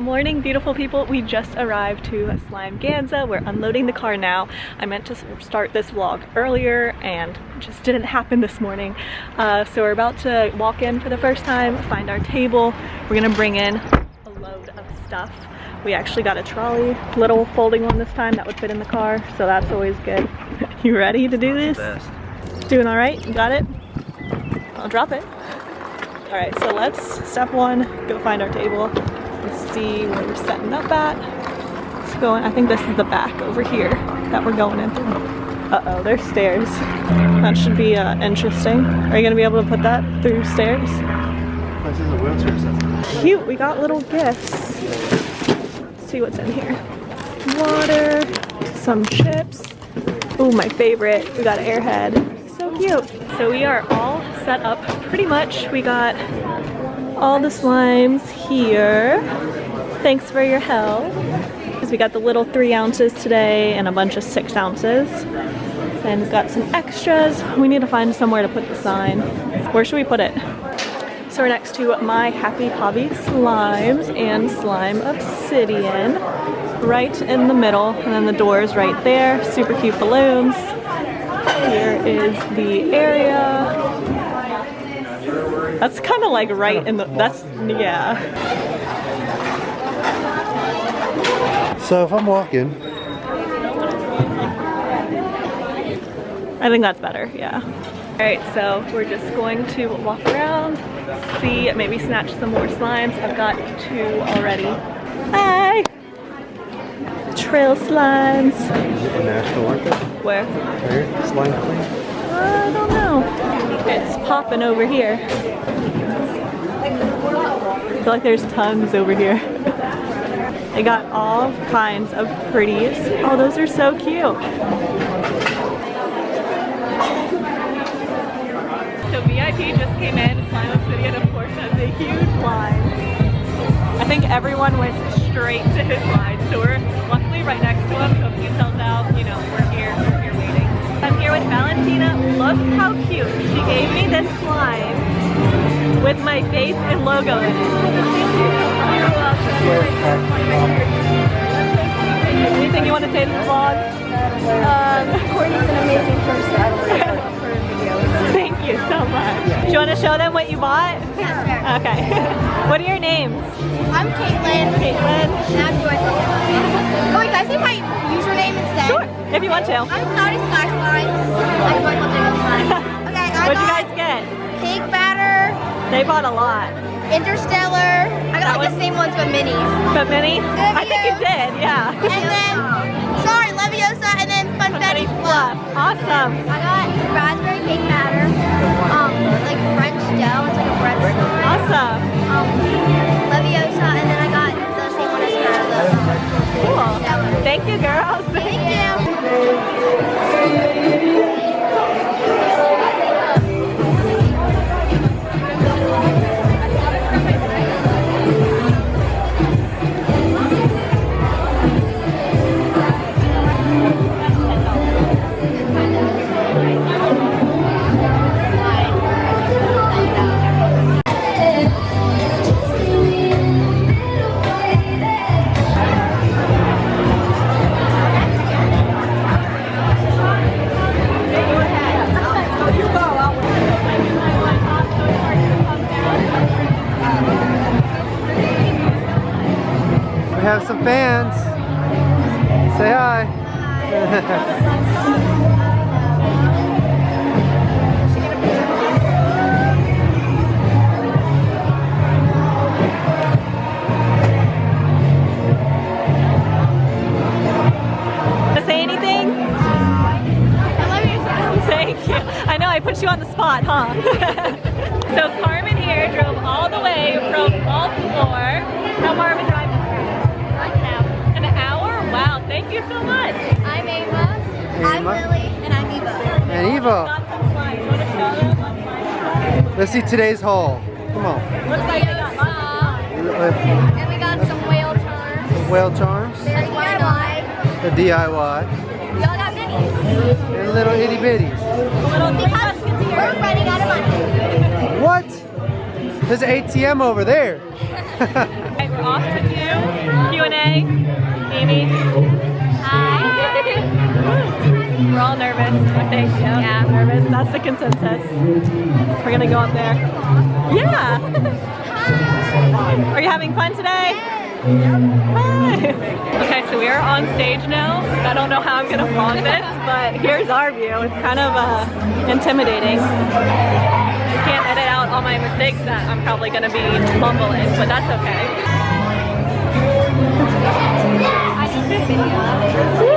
morning, beautiful people. We just arrived to Slimeganza. We're unloading the car now. I meant to start this vlog earlier and it just didn't happen this morning. So we're about to walk in for the first time, find our table. We're gonna bring in a load of stuff. We actually got a trolley, little folding one this time that would fit in the car, so that's always good. You ready to do this? Doing all right? You got it? I'll drop it. All right, so let's, step one, go find our table. Let's see where we're setting up at. Let's go in. I think this is the back over here that we're going into. Uh-oh, there's stairs. That should be interesting. Are you gonna be able to put that through stairs? This is a wheelchair system. Cute, we got little gifts. Let's see what's in here. Water, some chips. Ooh, my favorite, we got Airhead. So cute. So we are all set up pretty much. We got all the slimes here. Thanks for your help. We got the little 3 ounces today and a bunch of 6 ounces. And we've got some extras. We need to find somewhere to put the sign. Where should we put it? So we're next to My Happy Hobby Slimes and Slime Obsidian. Right in the middle, and then the doors right there. Super cute balloons. Here is the area. That's kind of like right in the, that's, yeah. So if I'm walking. I think that's better, yeah. All right, so we're just going to walk around, see, maybe snatch some more slimes. I've got 2 already. Hi! Trail slimes. National Anthem? Where? Where? Slime Queen? I don't know. It's popping over here. I feel like there's tons over here. They got all kinds of pretties. Oh, those are so cute. So VIP just came in. Slime Obsidian, of course, has a huge line. I think everyone went straight to his line, so we're luckily right next to him, so if he sells out, you know, we're here waiting. I'm here with Valentina. Look how cute. She gave me this slime with my face and logo in it. You're welcome. Anything you want to say to the vlog? Courtney's an amazing person. I love her videos. Thank you so much. Do you want to show them what you bought? Yeah, Okay. What are your names? I'm Caitlin. Caitlin. And I'm Joyful. Oh wait, can I say my username instead? Sure, if you want to. I'm Cloudy Sky Slimes. I'm Joyful Jingle Slimes. Okay, What'd you guys get? Cake Batter, They bought a lot. Interstellar. I got like the same ones but mini. But mini? I think you did, yeah. And then, sorry, Leviosa, and then Funfetti Fluff. Awesome. I got raspberry cake batter, like French dough. It's like a bread slime. Awesome. Leviosa, and then I got the same one as her. Cool. Thank you, girls. Thank you. We have some fans. Say hi. Say anything? I love you. Thank you. I know I put you on the spot, huh? So Carmen here drove all the way from Baltimore. How far have we driven? An hour? Wow, thank you so much. I'm Ava. I'm Lily. And I'm Eva. And Eva. Got some slides. You want to show them? Let's see today's haul. Come on. Looks like we got lots of And we got some whale charms. Some whale charms. There's DIY. The DIY. We all got minis. And little itty bitties. Because we're running out of money. What? There's an ATM over there. Alright, we're off to do Q&A. Amy. Hi. We're all nervous, I think. Yeah, nervous. That's the consensus. We're gonna go up there. Yeah. Are you having fun today? Hi. Okay, so we are on stage now. I don't know how I'm gonna vlog this, but here's our view. It's kind of intimidating. I can't edit out all my mistakes that I'm probably gonna be mumbling, but that's okay. Woo!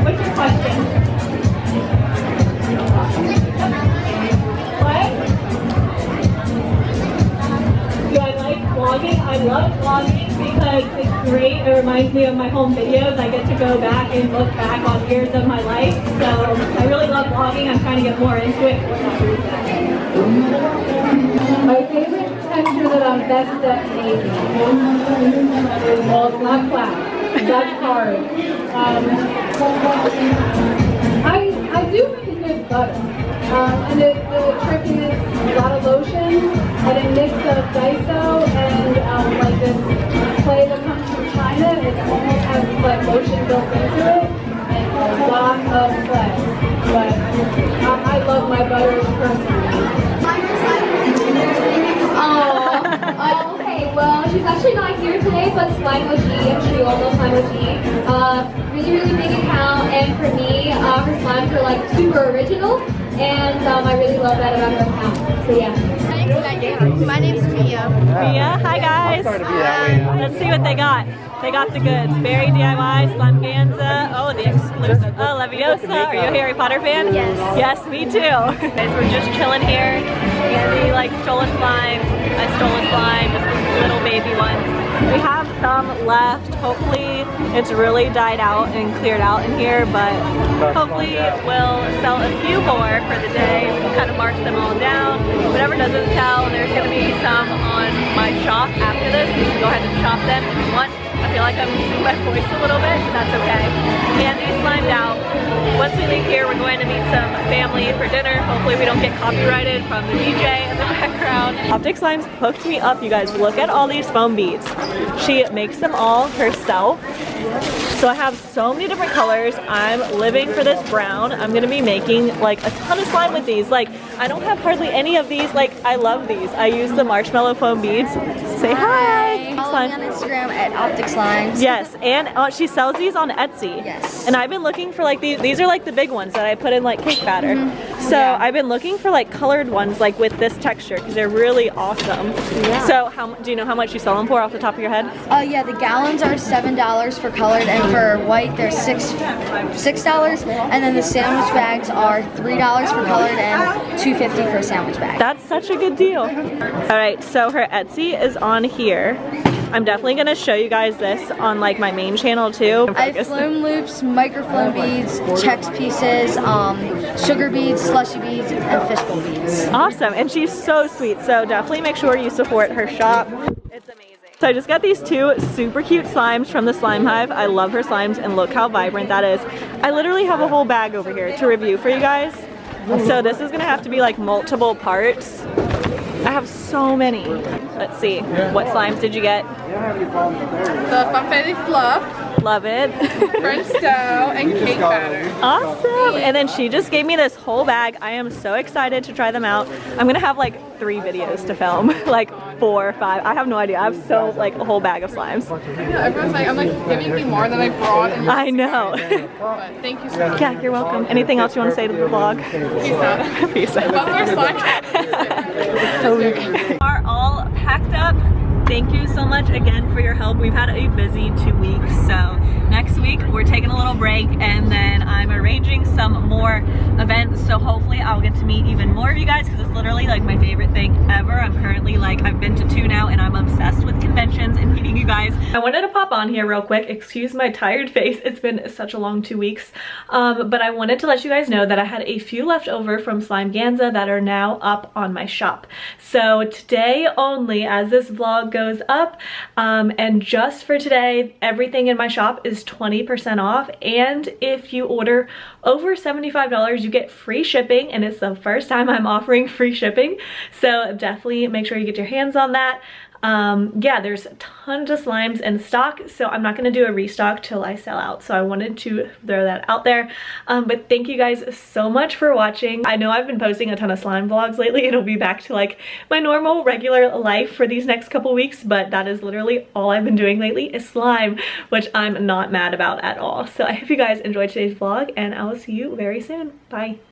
What's your question? What? Do I like vlogging? I love vlogging because it's great. It reminds me of my home videos. I get to go back and look back on years of my life. So I really love vlogging. I'm trying to get more into it for that reason. My favorite texture that I'm best at making. Well, it's not flat. That's hard. I do make a good butter. And the trick is a lot of lotion and a mix of Daiso and like this clay that comes from China. It almost has like lotion built into it and a lot of clay. But I love my butters personally. Oh, okay, well, she's actually not here today, but Slimeganza, I'm sure you all know Slimeganza. Really, really big account, and for me, her slimes are like super original, and I really love that about her account. So yeah. My name's Mia. Mia, hi guys. Let's see what they got. They got the goods. Berry DIY, Slimeganza. Oh, the exclusive. Oh, Leviosa. Are you a Harry Potter fan? Yes. Yes, me too. Guys, we're just chilling here. Andy like stole a slime. I stole a slime, just little baby ones. We have some left. Hopefully it's really died out and cleared out in here, but hopefully we'll sell a few more for the day. We can kind of mark them all down. Whatever doesn't sell, there's going to be some on my shop after this. You can go ahead and shop them if you want. I feel like I'm losing my voice a little bit, but that's okay. Andy's slimed out. Once we leave here, we're going to meet some family for dinner. Hopefully we don't get copyrighted from the DJ in the background. Optic Slimes hooked me up, you guys. Look at all these foam beads. She makes them all herself. So I have so many different colors. I'm living for this brown. I'm gonna be making like a ton of slime with these. Like, I don't have hardly any of these. Like, I love these. I use the marshmallow foam beads. Say hi. Follow me on Instagram at Optic Slimes. Yes, and she sells these on Etsy. Yes. And I've been looking for like these are like the big ones that I put in like cake batter. So I've been looking for like colored ones like with this texture because they're really awesome. Yeah. So do you know how much you sell them for off the top of your head? Yeah, the gallons are $7 for colored, and for white they're $6, and then the sandwich bags are $3 for colored and $2.50 for a sandwich bag. That's such a good deal. All right, so her Etsy is on here. I'm definitely gonna show you guys this on like my main channel too. I have foam loops, microfloam beads, Chex pieces, sugar beads, slushy beads, and fishbowl beads. Awesome, and she's so sweet, so definitely make sure you support her shop. It's amazing. So I just got these two super cute slimes from the Slime Hive. I love her slimes, and look how vibrant that is. I literally have a whole bag over here to review for you guys. So this is gonna have to be like multiple parts. I have so many. Let's see, what slimes did you get? The Funfetti Fluff, Love it. French dough, and cake batter. Awesome. And then she just gave me this whole bag. I am so excited to try them out. I'm gonna have like 3 videos to film, like 4 or 5. I have no idea. I have so like a whole bag of slimes. Yeah, everyone's like, I'm like giving me more than I brought. And I know. but thank you so much. Yeah, you're welcome. Anything else you want to say to the vlog? Peace out. Peace out. Follow our Slack. We are all packed up. Thank you so much again for your help. We've had a busy 2 weeks, so next week we're taking a little break, and then I'm arranging some more events, so hopefully I'll get to meet even more of you guys, because it's literally like my favorite thing ever. I'm currently like, I've been to 2 now, and I'm obsessed with conventions and meeting you guys. I wanted to pop on here real quick. Excuse my tired face. It's been such a long 2 weeks, but I wanted to let you guys know that I had a few left over from Slimeganza that are now up on my shop. So today only, as this vlog goes up, and just for today, everything in my shop is 20% off, and if you order over $75 you get free shipping, and it's the first time I'm offering free shipping, so definitely make sure you get your hands on that. Yeah, there's tons of slimes in stock, so I'm not gonna do a restock till I sell out. So I wanted to throw that out there. But thank you guys so much for watching. I know I've been posting a ton of slime vlogs lately, and it'll be back to like my normal regular life for these next couple weeks, but that is literally all I've been doing lately is slime, which I'm not mad about at all. So I hope you guys enjoyed today's vlog, and I will see you very soon. Bye.